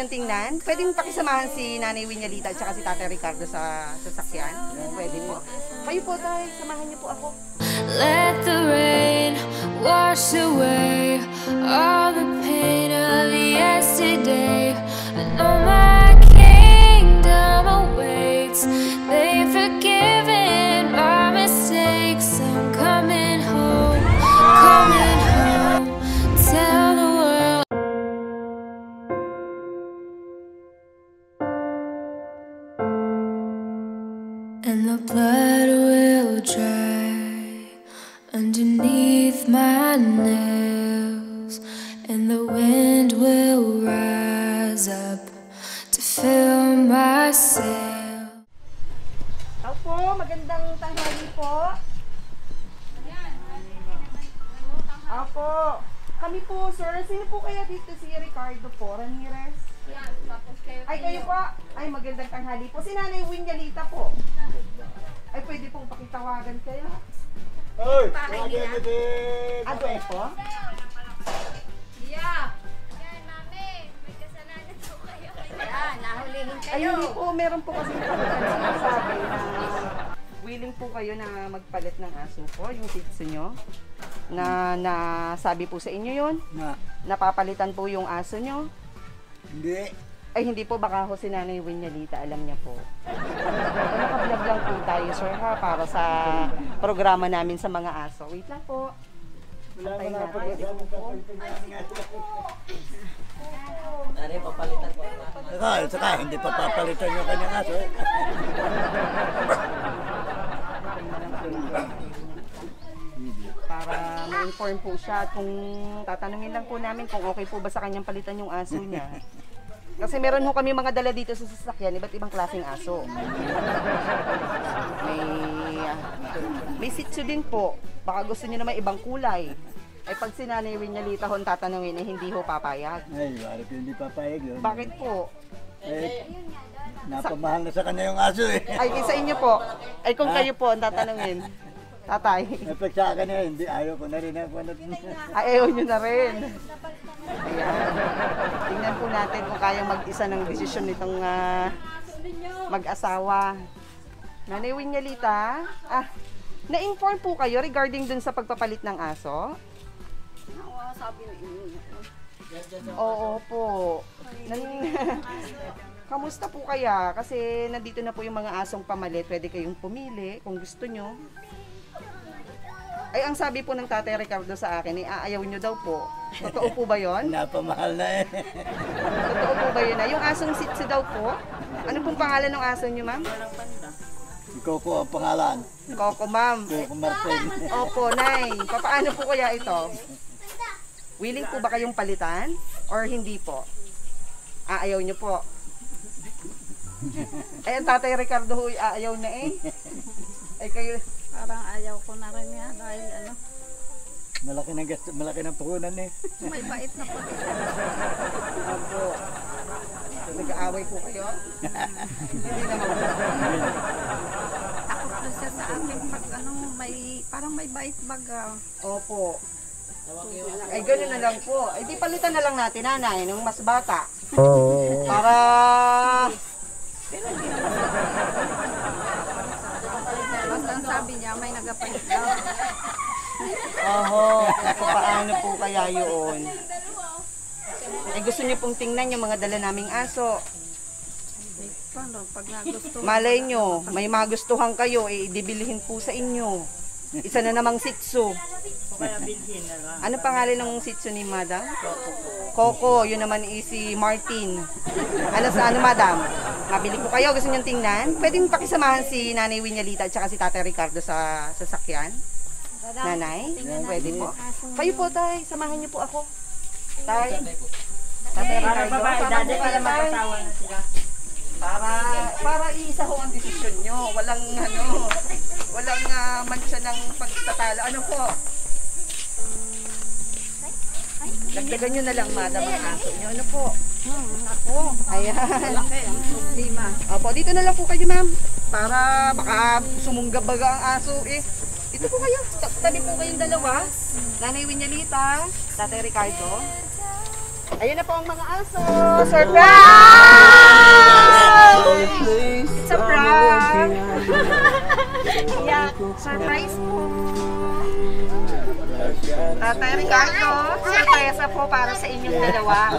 niyong tingnan? Pwedeng pakisamahan si Nanay Winyalita at saka si Tatay Ricardo sa sasakyan? Pwede po. Kayo po tayo, samahan niyo po ako. Let the rain wash away all the pain of yesterday. I know my kingdom awaits. They've forgiven my mistakes. I'm coming home, coming home. Tell the world. And the blood will dry underneath my nails, and the wind will rise up to fill my sail. Opo, magandang tanghali po. Opo, kami po sir. Sino po kaya dito? Si Ricardo po, Ramirez? Ay, kayo po. Ay, magandang tanghali po. Si Nanay Winyalita po. Ay, pwede pong pakitawagan kayo. Oy, Ado eh po? Yeah. Yan, mami. May kasalanan po kayo. Yan, nahulihin Ay, kayo. hindi po. Meron po kasi sinasabi na willing po kayo na magpalit ng aso po, yung titso nyo. Na sabi po sa inyo yun. Napapalitan po yung aso nyo. Hindi. Ay, hindi po. Baka ako si Nanay Winyalita. Alam niya po. Nakablog lang po tayo, sir, ha? Para sa programa namin sa mga aso. Wait lang po. Wala Antayin na po. Saka, hindi pa papalitan yung kanyang aso. Para ma-inform po siya. At kung tatanungin lang po namin kung okay po ba sa kanyang palitan yung aso niya. Kasi meron ho kami mga dala dito sa sasakyan, iba't ibang klaseng aso. May Shih Tzu din po. Baka gusto niyo naman ibang kulay. Ay pag si Nanay Winyalita ho tatanungin, hindi ho papayag. Ay, bakit hindi papayag yun? Bakit po? Eh, napamahal na sa kanya yung aso eh. Ay, sa inyo po. Ay kung kayo po ang tatanungin. Tatay. Napag sa akin eh, hindi, ayaw ko na rin ako. Ay, ayaw nyo na rin. Ayan. Tingnan po natin kung kayang mag-isa ng desisyon nitong mag-asawa. Nanay Winyalita, na-inform po kayo regarding dun sa pagpapalit ng aso? Sabi niyo. Oo po. Kamusta po kaya? Kasi nandito na po yung mga asong pamalit. Pwede kayong pumili kung gusto nyo. Ay, ang sabi po ng Tatay Ricardo sa akin, ayaw nyo daw po. Totoo po ba yon? Napamahal na eh. Totoo po ba yun? Yung asong Shih Tzu daw po? Ano pong pangalan ng aso nyo, ma'am? Coco ang pangalan. Coco, ma'am. Coco Martin. Opo, Nay. Paano po kaya ito? Willing po ba kayong palitan? Or hindi po? Ayaw nyo po. Ay, ang Tatay Ricardo, ayaw na eh. Ay, kayo... Parang ayaw ko na rin nga dahil ano. Malaki ng gasto, malaki ng puhunan eh. May bait na po. Opo. So, nag-aaway po kayo? Hindi naman po. Takot na siya sa akin pag ano, parang may bait baga. Opo. Ay, gano'n na lang po. Ay, di palitan na lang natin, nanay, nung mas bata. Para... Basta ang sabi niya, may nagapalit daw. Oho, paano po kaya yun? Ay, gusto niyo pong tingnan yung mga dala naming aso. Paano, pag nagusto. Malay nyo, may magustuhan kayo, idibilihin po sa inyo. Isa na namang Shih Tzu. Ano pangalan ng Shih Tzu ni Madam? Coco, yun naman si Martin. Ano Madam? Mabili po kayo, gusto nyo tingnan? Pwedeng pakisamahan si Nanay Winyalita at saka si Tatay Ricardo sa sasakyan? Nanay? Pwede po. Kayo po, Tay. Samahan niyo po ako. Tay. Tatay Ricardo. Sama po kayo, Tay. Para iisa ho ang desisyon nyo. Walang mansya ng pagtatalo. Ano po? Dagdagan nyo na lang, Madam, ang aso nyo. Ano po? Ako. Ayan. Malaki ang problema. Opo, dito na lang po kayo, ma'am. Para baka sumunggabaga ang aso eh. Ito po kayo. Tabi po kayong dalawa. Nanay Winyalita, Tatay Ricardo. Ayun na po ang mga aso. Surprise! Surprise! Yeah, surprise po. Tatay Ricardo, surpresa po para sa inyong dalawa.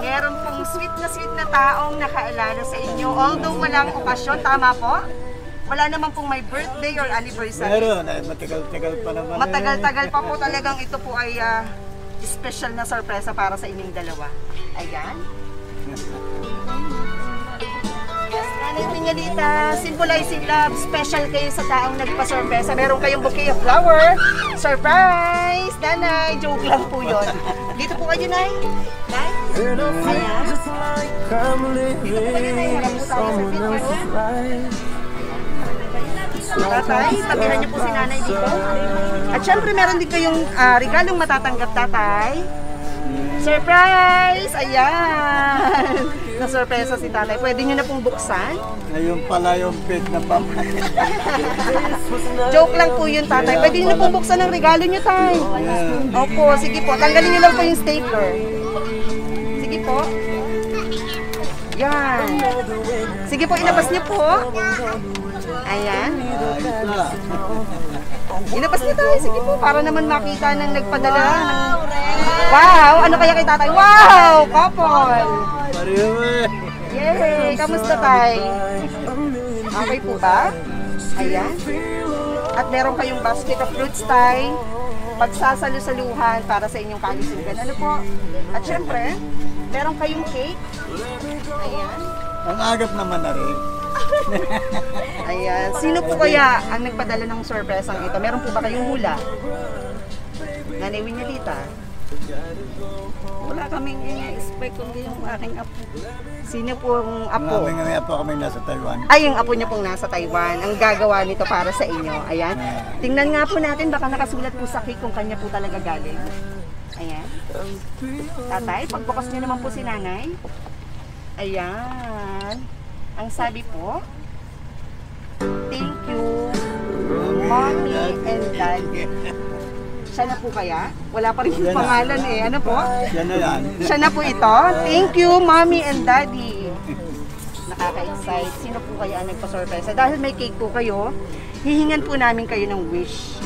Meron pong sweet na taong nakaalala sa inyo. Although walang okasyon, tama po? Wala naman pong may birthday or anniversary. Meron, matagal-tagal pa naman. Matagal-tagal pa po talagang ito po ay special na sorpresa para sa inyong dalawa. Ayan. Yes, Nanay Piñalita, symbolizing love, special kayo sa taong nagpa-sorpresa. Meron kayong bouquet of flower. Surprise! Nanay, joke lang po yun. Dito po kayo, Nay. Nay? Ayan. Dito po kayo, Nay. Harap po tayo sa video. Tatay, tabihan niyo po si Nanay dito. At syempre meron din kayong regalong matatanggap, Tatay. Surprise! Ayan! Na-surpresa si Tatay. Pwede niyo na pong buksan. Ngayon pala yung pig na pamain. Joke lang po yun, Tatay. Pwede niyo na pong buksan ang regalo niyo, Tay. Opo, sige po. Tanggalin niyo lang po yung stapler. Sige po. Yan. Sige po, ilabas niyo po. Ayan. Ilabas niyo, Tay. Sige po, para naman makita ng nagpadala. Wow! Ano kaya kay Tatay? Wow! Couple! Yay! Kamusta, Tay? Okay po ba? Ayan. At meron kayong basket of fruits, Tay. Pagsasalu-saluhan para sa inyong kalusugan. Ano po? At syempre, meron kayong cake. Ayan. Ang agap naman na rin. Ayan. Sino po kaya ang nagpadala ng sorpresang ito? Meron po ba kayong hula? Nanay Winalita? Wala kaming i-expect kundi yung aking apo. Sino po ang apo? May apo kami nasa Taiwan. Ay, yung apo niya pong nasa Taiwan. Ang gagawa nito para sa inyo. Ayan. Tingnan nga po natin, baka nakasulat po sa cake kung kanya po talaga galing. Ayan. Tatay, pagbukas niyo naman po si Nanay. Ayan. Ang sabi po, thank you, Mommy and Daddy. Siya na po kaya? Wala pa rin yung pangalan eh. Ano po? Yan na yan. Siya na po ito. Thank you, Mommy and Daddy. Nakaka-excite. Sino po kaya ang nagpa-surprise? Dahil may cake po kayo, hihingan po namin kayo ng wish.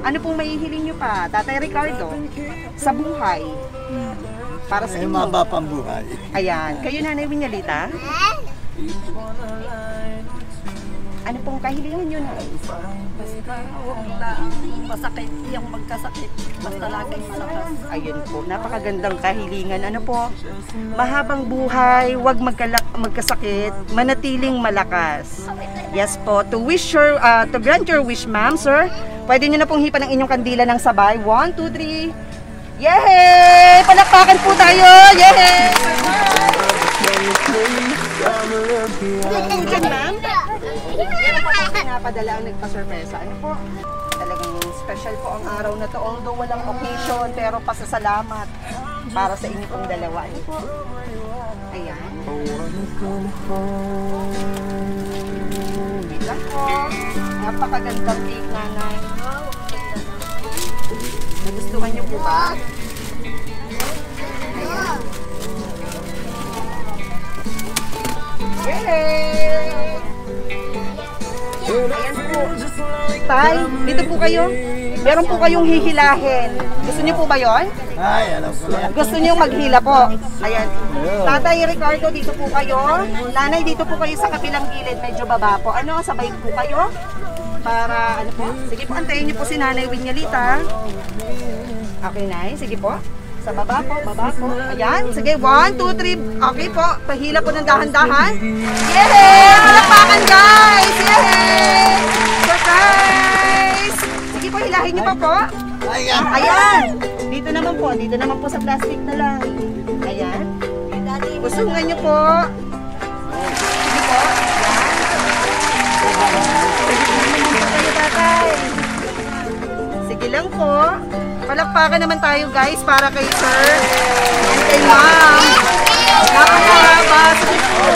Ano pong mahihiling nyo pa? Tatay Ricardo, sa buhay. Para sa Ay, inyo. maba pang buhay. Ayan. Kayo, Nanay Winalita? Ano pong kahilingan nyo na? Basta huwag lang masakit yung magkasakit. Basta laging malakas. Ayun po, napakagandang kahilingan. Ano po? Mahabang buhay, huwag magkasakit, manatiling malakas. Yes po, to grant your wish, ma'am, sir. Pwede nyo na pong hipan ng inyong kandila ng sabay. 1, 2, 3. Yehey! Palakpakan po tayo! Yehey! Yan, ma'am. Meron pa pong pinapadala ang nagpa-surpresa. Ano po? Talagang special po ang araw na to. Although walang occasion, pero pasasalamat para sa inyo pong dalawa. Ano po? Ayan. Wait lang po. Napakagandang cake, Nanay. Nagustuhan niyo po ba? Ayan. Yay! Ayan po. Tay, dito po kayo. Meron po kayong hihilahin. Gusto niyo po ba yon? Ay, alam ko na. Gusto niyo maghila po. Ayan. Tatay Ricardo, dito po kayo. Nanay, dito po kayo sa kabilang gilid. Medyo baba po. Ano, sabay po kayo? Para, ano po? Sige po, antayin niyo po si Nanay Winalita. Okay, Nay. Sige po. Sa baba po, baba po. Ayan. Sige, 1, 2, 3. Okay po. Pahila po ng dahan-dahan. Yehey! Malakpakan, guys! Yehey! Surprise! Sige po, hilahin niyo pa po. Ayan. Ayan! Dito naman po. Dito naman po sa plastic na lang. Ayan. Usungan niyo po. Sige po. Ayan. Tatay. Sige lang po. Palakpakan naman tayo, guys, para kay sir and kay ma'am. Napakahaba. Sige po.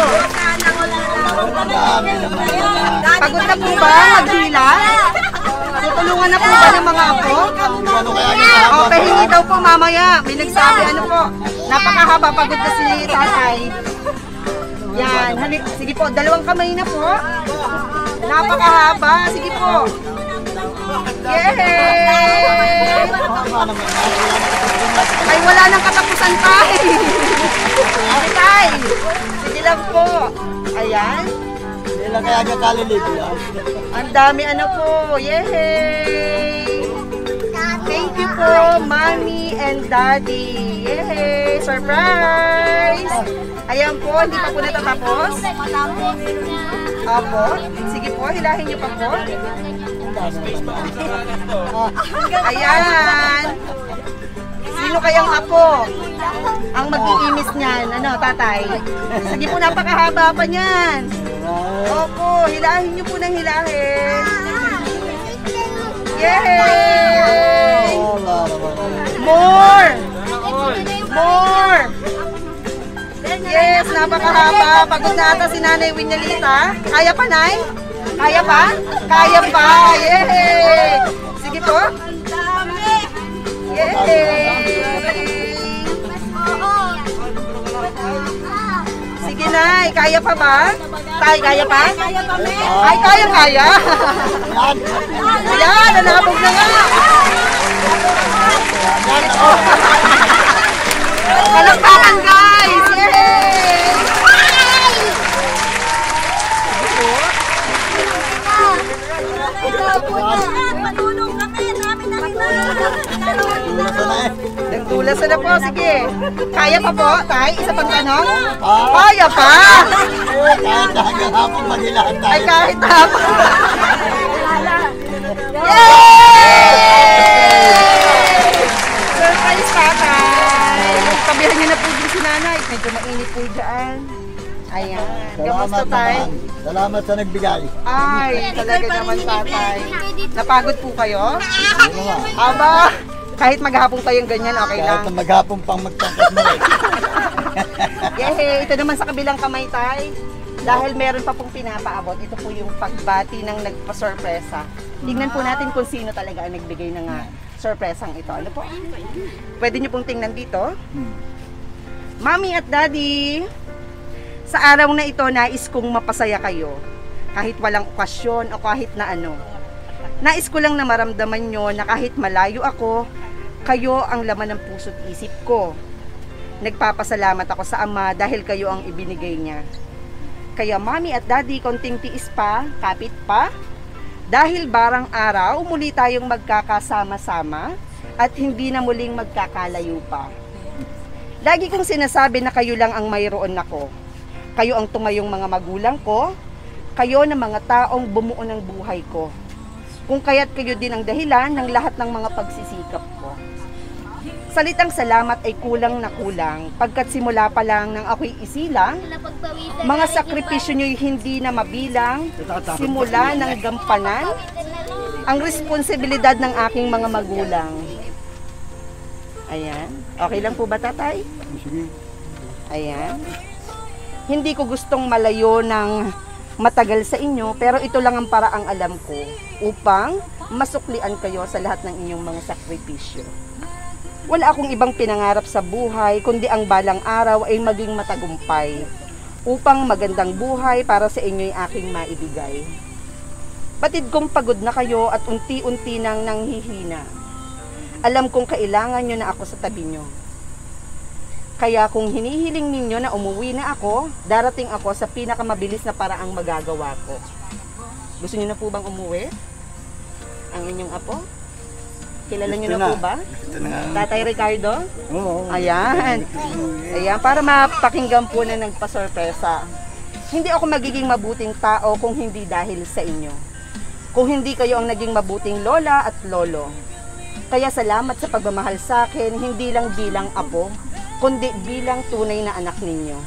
Pagod na po ba maghila? Tutulungan Natulungan na po ba ng mga apo? Ano kaya niya kahapon? Okay, hingi daw po mamaya. May nagsabi, ano po, napakahaba, pagod na si tatay. Yan, sige po, 2 kamay na po. Napakahaba, sige po. Yay! Ay, wala nang katapusan tayo. Okay, tay. Sige lang po. Ayan. Hindi lang kaya niya kalilibi. Ang dami ano po. Yay! Thank you po, Mommy and Daddy. Yay! Surprise! Ayan po, hindi pa po natatapos. Apo, sige po, hilahin niyo pa po. Ayan. Sino kayang apo ang mag-iimis niyan? Ano, tatay? Sige po, napakahaba pa niyan. Opo, hilahin niyo po ng hilahin. Yay! More! More! Yes, napakahaba. Pagod na ata si Nanay Winalita. Kaya pa, Nay? Kaya pa? Kaya pa! Yay! Sige po. Yay! Sige, Nay. Kaya pa ba? Tay, kaya pa? Ay, kaya. Ayan, nalabog na nga. Palakpakan, guys! Yay! Nagdulas na po, sige. Kaya pa po, tay? Isa pang tanong? Kaya pa! Kahit hanggang hapon maghilahan tayo. Ay, kahit hapon. Yay! Surprise, tatay! Tabihan niyo na po din si nanay. Medyo mainit po dyan. Ayan. Kamusta, tay? Salamat sa nagbigay. Ay, talaga naman, tatay. Napagod po kayo? Ano nga? Aba, kahit maghapon kayong ganyan, okay lang. Kahit na maghapon pang magtangkas mo rin. Yehey, ito naman sa kabilang kamay, tay. Dahil meron pa pong pinapaabot, ito po yung pagbati ng nagpa-sorpresa. Tingnan po natin kung sino talaga ang nagbigay ng sorpresang ito. Ano po? Pwede nyo pong tingnan dito. Mommy at Daddy, sa araw na ito, nais kong mapasaya kayo. Kahit walang okasyon o kahit na ano. Nais ko lang na maramdaman nyo na kahit malayo ako, kayo ang laman ng puso't isip ko. Nagpapasalamat ako sa Ama dahil kayo ang ibinigay niya. Kaya Mommy at Daddy, konting tiis pa, kapit pa. Dahil barang araw, muli tayong magkakasama-sama at hindi na muling magkakalayo pa. Lagi kong sinasabi na kayo lang ang mayroon ako. Kayo ang tumayong mga magulang ko. Kayo na mga taong bumuo ng buhay ko. Kung kaya't kayo din ang dahilan ng lahat ng mga pagsisikap ko. Salitang salamat ay kulang na kulang, pagkat simula pa lang nang ako'y isilang, mga sakripisyo nyo'y hindi na mabilang, simula ng gampanan, ang responsibilidad ng aking mga magulang. Ayan. Okay lang po ba, tatay? Ayan. Hindi ko gustong malayo ng matagal sa inyo, pero ito lang ang paraang alam ko upang masuklian kayo sa lahat ng inyong mga sakripisyo. Wala akong ibang pinangarap sa buhay, kundi ang balang araw ay maging matagumpay, upang magandang buhay para sa inyo'y aking maibigay. Batid kong pagod na kayo at unti-unti nang nanghihina. Alam kong kailangan nyo na ako sa tabi nyo. Kaya kung hinihiling ninyo na umuwi na ako, darating ako sa pinakamabilis na paraang magagawa ko. Gusto nyo na po bang umuwi? Ang inyong apo? Kilala nyo na po ba? Tatay Ricardo? Oo. Ayan. Ayan, para mapakinggan po na nagpa-sorpresa. Hindi ako magiging mabuting tao kung hindi dahil sa inyo. Kung hindi kayo ang naging mabuting lola at lolo. Kaya salamat sa pagmamahal sa akin, hindi lang bilang apo, kundi bilang tunay na anak ninyo.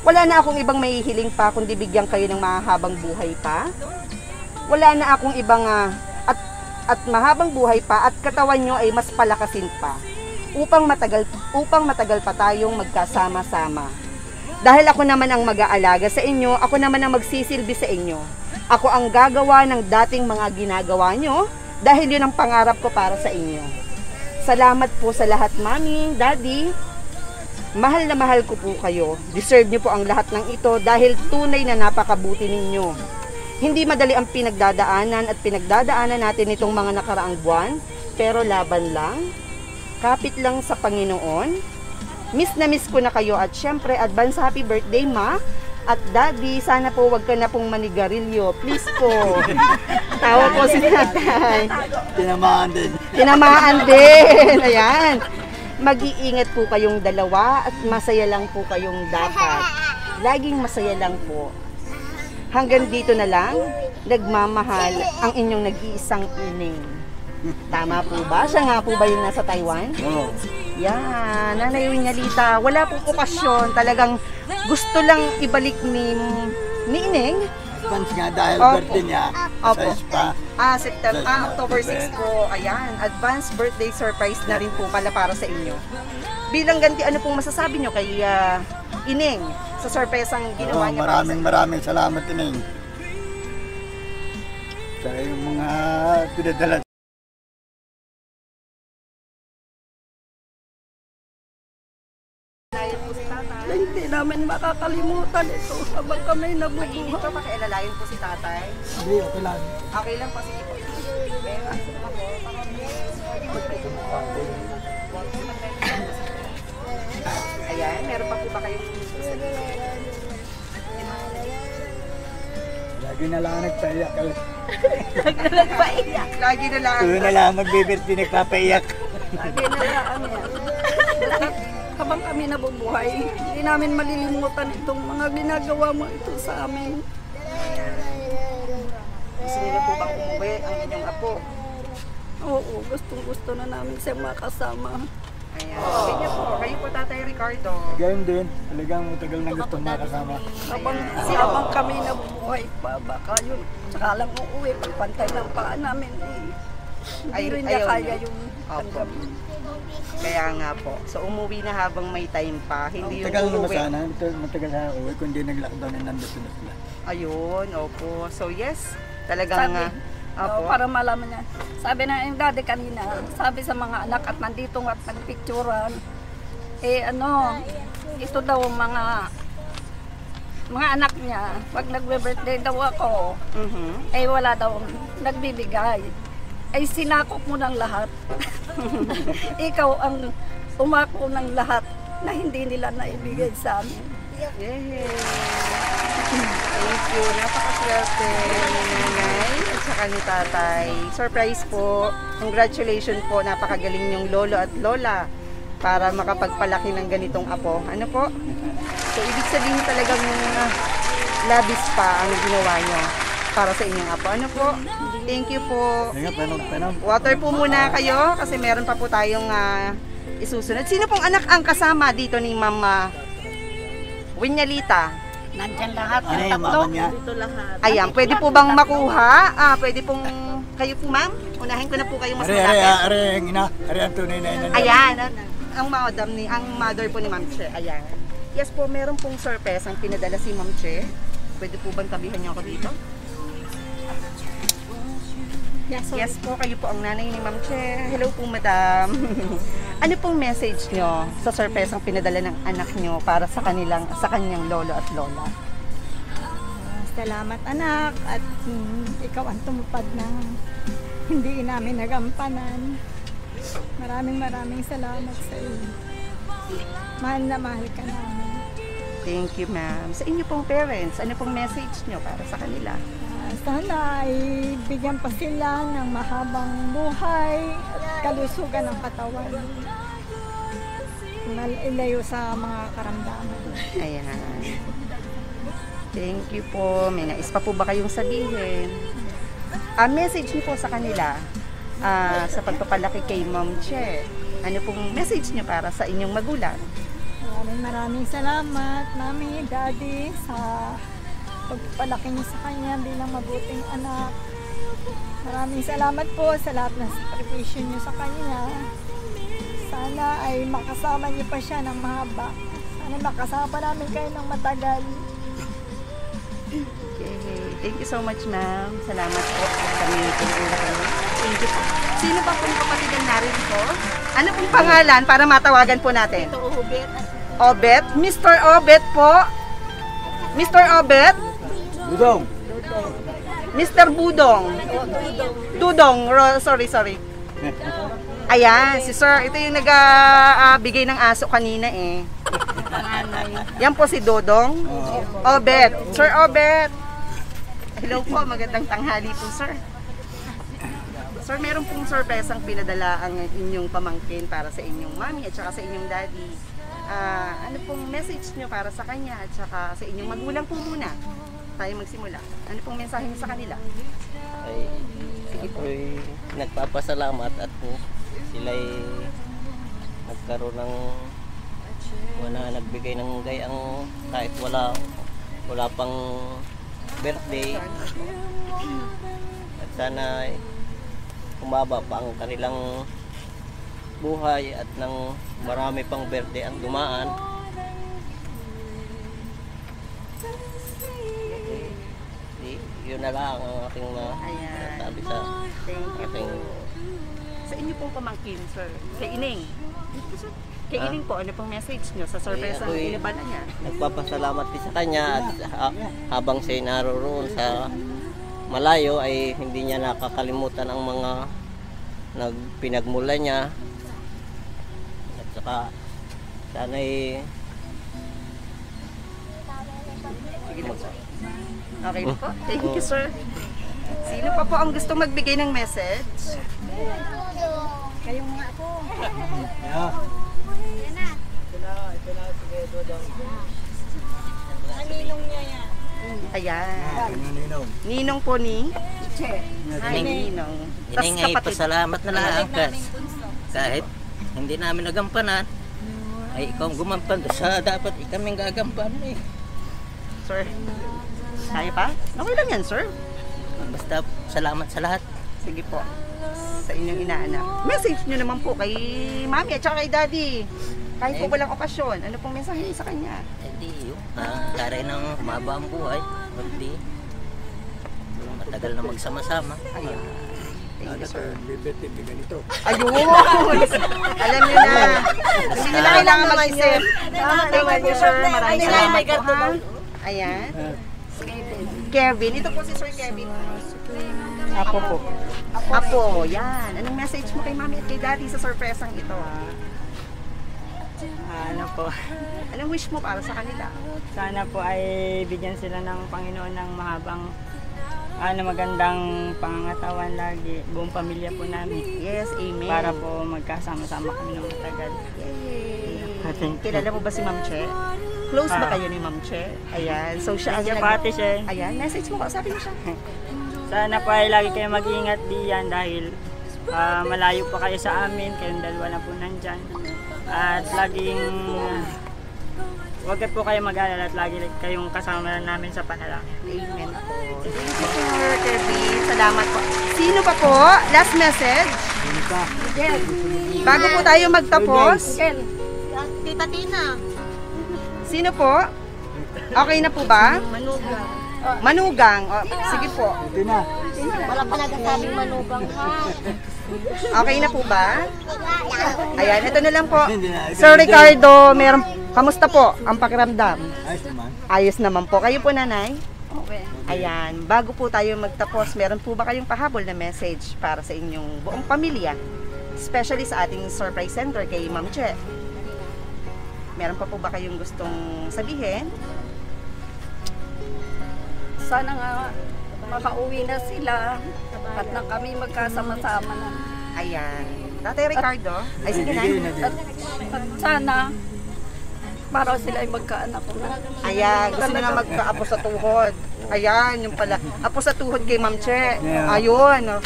Wala na akong ibang mahihiling pa kundi bigyan kayo ng mahabang buhay pa. Wala na akong ibang at mahabang buhay pa at katawan nyo ay mas palakasin pa upang matagal pa tayong magkasama-sama. Dahil ako naman ang mag-aalaga sa inyo, ako naman ang magsisilbi sa inyo. Ako ang gagawa ng dating mga ginagawa nyo Dahil yun ang pangarap ko para sa inyo. Salamat po sa lahat, Mami, Daddy. Mahal na mahal ko po kayo. Deserve niyo po ang lahat ng ito dahil tunay na napakabuti ninyo. Hindi madali ang pinagdadaanan at pinagdadaanan natin itong mga nakaraang buwan, pero laban lang. Kapit lang sa Panginoon. Miss na miss ko na kayo at syempre advance happy birthday, Ma. At Daddy, sana po wag ka na pong manigarilyo. Please po. Tawa po si Tatay. Tinamaan din. Tinamaan din. Ayan. Mag-iingat po kayong dalawa at masaya lang po kayong dapat. Laging masaya lang po. Hanggang dito na lang, nagmamahal ang inyong nag-iisang ining. Tama po ba? Siya nga po ba yung nasa Taiwan? Oo. Yan, Nanay Wiñalita, wala pong okasyon. Talagang gusto lang ibalik ni Ining. Advance nga dahil Opo. birthday niya Opo. sa spa. October 6 po. Ayan, advance birthday surprise na rin po pala para sa inyo. Bilang ganti, ano pong masasabi nyo kay Ining sa surprise ang ginawa niya para sa Maraming salamat Ining. Sa yung mga pinadala. Hindi namin makakalimutan ito habang kami nabubuhay. Hindi pa makialalayan po si Tatay. Hindi, okay lang. Okay lang po, sige po. Ayan, meron pa po ba kayong sasabihin? Lagi na lang nagpaiyak. Nagpaiyak. Lagi na lang. Tuloy na lang magbibirthday nagpapaiyak. Lagi na lang yan. Habang kami nabubuhay, hindi namin malilimutan itong mga ginagawa mo ito sa amin. Gusto niyo po bang umuwi ang inyong apo? Oo, gustong-gusto na namin siyang makasama. Ayan. Ganyan po. Kayo po, Tatay Ricardo. Gayun din, talagang matagal na gusto makasama. Habang kami nabubuhay pa, baka yun, tsaka lang uuwi, pagpantay ng paa namin, hindi rin niya ayaw kaya niyo. yung Opo. tanggapin. Kaya nga po. So, umuwi na habang may time pa. Hindi yung Matagal naman uuwi. sana, matagal na uwi, kundi nag-lockdown na nandito na sila. Ayun, opo. So, yes. Talagang Sabi, opo. para malaman niya. Sabi na yung daddy kanina, sabi sa mga anak at nandito at nagpicturan, ito daw mga anak niya, pag nagbe-birthday daw ako, wala daw nagbibigay. Ay sinakop mo ng lahat. Ikaw ang umako ng lahat na hindi nila naibigay sa amin. Yay! Thank you. Napakaswerte ni Nanay at saka ni Tatay. Surprise po. Congratulations po. Napakagaling yung lolo at lola para makapagpalaki ng ganitong apo. Ano po? So, ibig sabihin talagang labis pa ang ginawa nyo para sa inyong apo. Ano po? Thank you po. Kaya panom. Water po muna kayo kasi meron pa po tayong isusunod. Sino pong anak ang kasama dito ni Mama Wiñalita? Nandyan lahat. Ano yung mama niya? Ayan, pwede po bang makuha? Pwede pong kayo po, ma'am. Unahin ko na po kayong mas malapit. Are ang tunay na ina. Ayan, ang mother po ni Ma'am Che. Ayan. Yes po, meron pong surprise ang pinadala si Ma'am Che. Pwede po bang tabihan niyo ako dito? Yes po, kayo po ang nanay ni Ma'am Che. Hello po, madam. Ano pong message nyo sa surprise ang pinadala ng anak nyo para sa kanyang lolo at lola? Salamat anak at ikaw ang tumupad na hindi namin nagampanan. Maraming salamat sa iyo. Mahal na mahal ka namin. Thank you, ma'am. Sa inyo pong parents, ano pong message nyo para sa kanila? Sana ay bigyan pa sila ng mahabang buhay at kalusugan ng katawan. Ilayo sa mga karamdaman. Ayan. Thank you po. May nais pa po ba kayong sabihin? Message niyo po sa kanila sa pagpapalaki kay Ma'am Che. Ano pong message niyo para sa inyong magulang? Maraming salamat, Mami, Daddy, sa pagpapalaki niyo sa kanya bilang mabuting anak. Maraming salamat po sa lahat ng sakripisyo niyo sa kanya. Sana ay makasama niyo pa siya ng mahaba. Sana makasama pa namin kayo ng matagal. Okay. Thank you so much, ma'am. Salamat po. Kami pinula kami. Thank you po. Sino pa pong kapatid ang narito? Ano pong pangalan para matawagan po natin? Ito, Obet. Obet? Mr. Obet po. Mr. Obet? Budong. Mr. Budong. Dudong. Sorry. Ayan, si sir. Ito yung nag-bigay ng aso kanina eh. Yan po si Dodong. Obet. Sir Obet. Hello po, magandang tanghali po, sir. Sir, meron pong sorpresang pinadala ang inyong pamangkin para sa inyong mami at saka sa inyong daddy. Ano pong message nyo para sa kanya at saka sa inyong magulang po muna? Tayo magsimula. Ano pong mensahe nyo sa kanila? Ay, ako'y nagpapasalamat at sila'y nagkaroon ng nagbigay ng gayang kahit wala pang birthday. At sana umaba pa ang kanilang buhay at ng marami pang birthday ang dumaan. Yun na lang ang aking sabi sa aking... Sa inyo pong pamangkin, sir. Kay Ining. Kay Ining po, ano pong message nyo sa surprise ang inibala niya? Nagpapasalamat din sa kanya at habang siya naroroon sa malayo ay hindi niya nakakalimutan ang mga pinagmula niya. At saka sana'y Okay na po. Thank you, sir. Sino pa po ang gusto magbigay ng message? Kayo nga po. Aninong niya yan? Ayan. Ninong. Ninong po ni? Che. Ay, Ninong. Tas Ining ay kapatid. pasalamat na lang kahit hindi namin nagampanan ay ikaw ang gumampan sa dapat ikaming gagampan eh. Sir, kaya pa? Okay lang yan, sir. Basta salamat sa lahat. Sige po. Sa inyong inaanak. Message nyo naman po kay mami at saka kay daddy. Kahit po walang okasyon. Ano pong mensahe niyo sa kanya? Hindi yun. Taray ng humaba ang buhay. Hindi. Matagal na magsama-sama. Ayun. Thank you, sir. Bibete, ganito. Ayun! Alam niyo na. Hindi nila kailangan mag-isip. Thank you, sir. Maraming salamat po, ha? Ayan. Kevin. Ito po si Sir Kevin. Apo po. Apo, yan. Anong message mo kay mami at kay daddy sa sorpresang ito? Ano po, Anong wish mo para sa kanila? sana po ay bigyan sila ng Panginoon ng mahabang magandang pangangatawan lagi, buong pamilya po namin. Yes, amen. Para po magkasama-sama kami ng matagal. Yay! Kilala mo ba si Ma'am Che? Close ba kayo ni Ma'am Che? Ayan. So siya ang Siya pati siya. Ayan, message mo ko. Sabi mo siya. Sana po ay lagi kayo mag-ingat diyan dahil malayo pa kayo sa amin, kayong dalawa na po nandyan. At laging huwag po kayo mag-alala at lagi kayong kasama namin sa panalangin. Amen po. Thank you, Sir Kevin. Salamat po. Sino pa po? Last message? Bago po tayo magtapos. Tita Tina. Sino po? Okay na po ba? Manugang. O, sige po. Wala pa nagsasabing manugang ha. Okay na po ba? Ayan, ito na lang po. Sir Ricardo, kamusta po ang pakiramdam? Ayos naman. Ayos naman po. Kayo po, nanay? Okay. Ayan, bago po tayo magtapos, meron po ba kayong pahabol na message para sa inyong buong pamilya? Especially sa ating surprise center kay Ma'am Che. Meron pa po ba kayong gustong sabihin? Sana nga makauwi na sila at na kami magkasama-sama na. Ayan. Tatay Ricardo? Ay, sige na. At sana para sila ay magkaanak ko na. Ayan, gusto na magka-apo sa tuhod. Ayan, yung pala. Apo sa tuhod kay Ma'am Che. Ayun.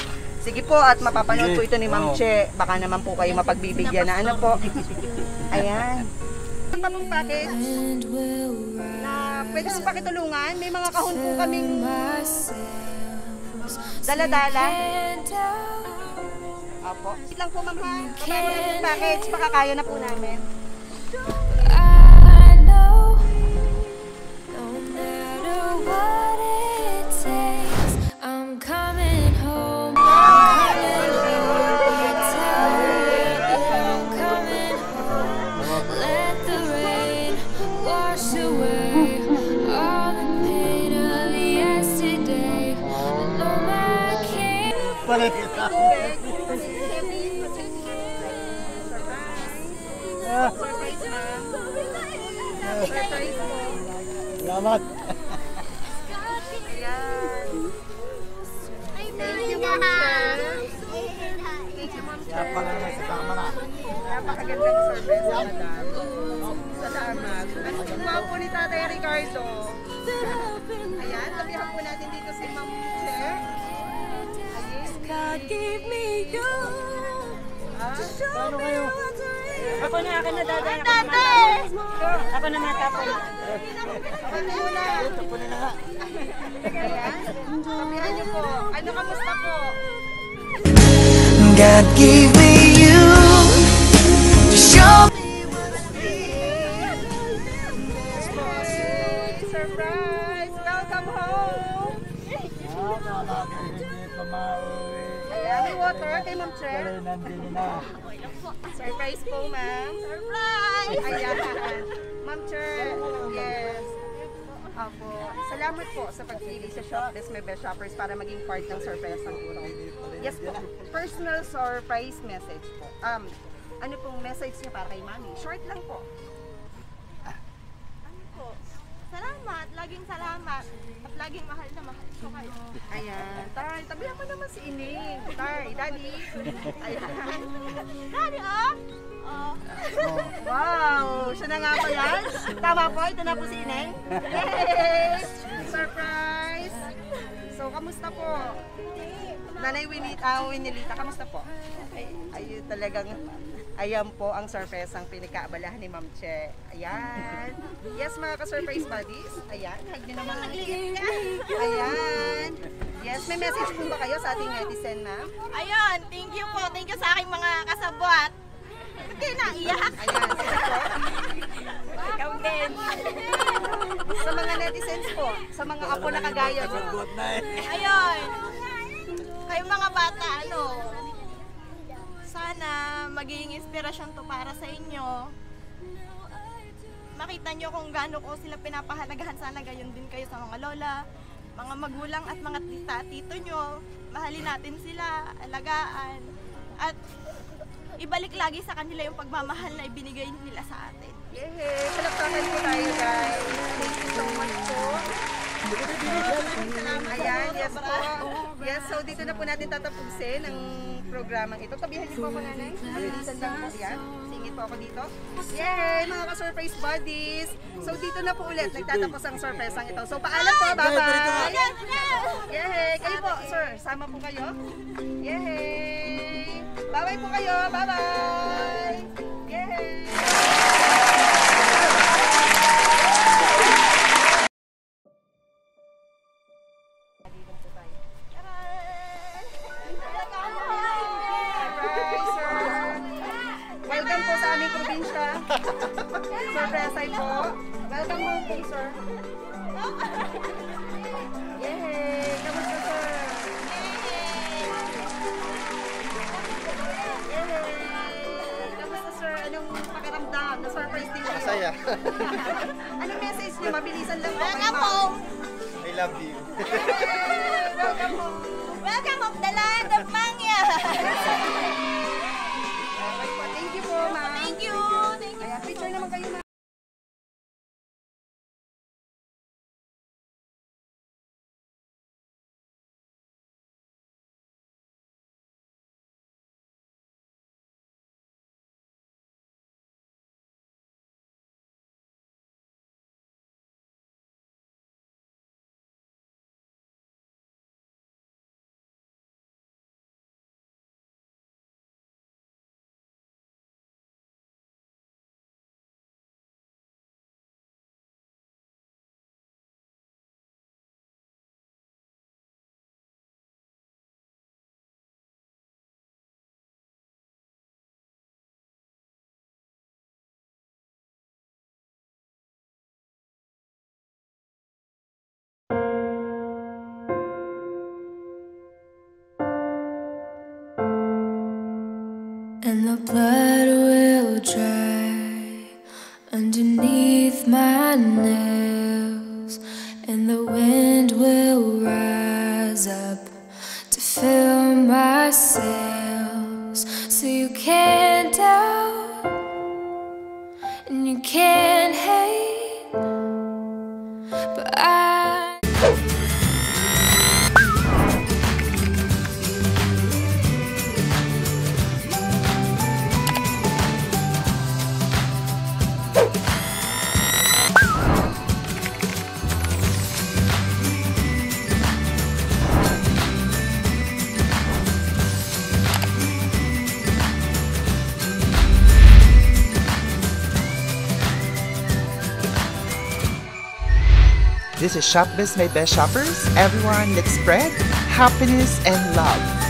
Sige po, at mapapanood po ito ni Ma'am Che. Baka naman po kayo mapagbibigyan na ano po. Ayan. Ang tamang package na pwede mo pakitulungan. May mga kahon po kaming dala-dala. Opo. Wait lang po, ma'am ha. Baba mo lang yung package. Baka kaya na po namin. I know no matter what wash away all the pain of yesterday. No man can. Palit kita. Surprise, ma'am. Surprise po. Salamat. Ayan. Thank you, ma'am, sir. Thank you, ma'am, sir. Kaya pala na sa camera. Napakagandang surprise, madam. Salamat. Ang gwapo ni Tatay Ricardo. Ayan, sabihan po natin dito si Ma'am Che. God gave me you. Paano kayo? Ako na dadaya. Ako na matapon. Ano muna? Ito po nila nga. Ayan, sabihan niyo po. Ano, kamusta po? God gave me you to show me. Surprise! Welcome home! Hindi pa mauwi. Ayan, may water kay Ma'am Che. Kaya nandito na. Surprise po, ma'am. Surprise! Ayan. Ma'am Che, yes. Apo. Salamat po sa pagpili sa Shop This My Best Shoppers para maging part ng surprise ng Urong. Yes po. Personal surprise message po. Ano pong message niya para kay Mami? Short lang po. Ano po? Salamat, laging salamat. At laging mahal na mahal ko kayo. Ayan. Tay, tabihan mo naman si Ining. Tay, Daddy. Ayan. Daddy, oh! Oh. Wow! Siya na nga ba yan? Tama po, ito na po si Ineng. Yay! Surprise! So, kamusta po? Nanay Winilita, kamusta po? Ayun talagang, ayan po ang surprise ang pinakaabalahan ni Ma'am Che. Ayan. Yes, mga ka-surprise buddies. Ayan, hug nyo naman. Ayan. Yes, may message po ba kayo sa ating netizen, ma'am? Ayun, thank you po. Thank you sa aking mga kasabwat. Ba't kayo naiyak? Ayan, sige po. Ikaw din. Sa mga netizens po, sa mga apo na kagaya nyo. Good na eh. Ayun. Kayong mga bata, sana magiging inspirasyon to para sa inyo. Makita nyo kung gaano ko sila pinapahalagahan. Sana gayon din kayo sa mga lola, mga magulang at mga tita, tito nyo. Mahalin natin sila, alagaan. At ibalik lagi sa kanila yung pagmamahal na ibinigay nila sa atin. Yehey! Palakpakan po tayo, guys. Thank you so much po. Ayan, yes po. Yes, so dito na po natin tatapusin ang programang ito. Tabihan niyo po ako, nanay. Bilisan lang po yan. Singit po ako dito. Yay! Mga ka-surprise buddies! So dito na po ulit, nagtatapos ang surprise ang ito. So paalam po, bye-bye! Yay! Kayo po, sir, sama po kayo. Yay! Bye-bye po kayo! Bye-bye! Yay! Welcome po sa aming probinsya. Surprise po. Welcome home po, sir. Yay! Kamusta, sir? Yay! Kamusta, sir? Anong pakiramdam? Na-surprise din kayo? Masaya. Anong message niyo? Mabilisan lang po. Welcome home! I love you. Yay! Welcome home! Welcome home, the land of Mangya! Thank you po, ma'am. Thank you! Thank you! Ayan, picture naman kayo, ma'am. And the blood will dry underneath beneath my nails, and the wind will rise up to fill my sails. So you can't doubt and you can't hate, but This is ShopBiz, my best shoppers. Everyone, let's spread happiness and love.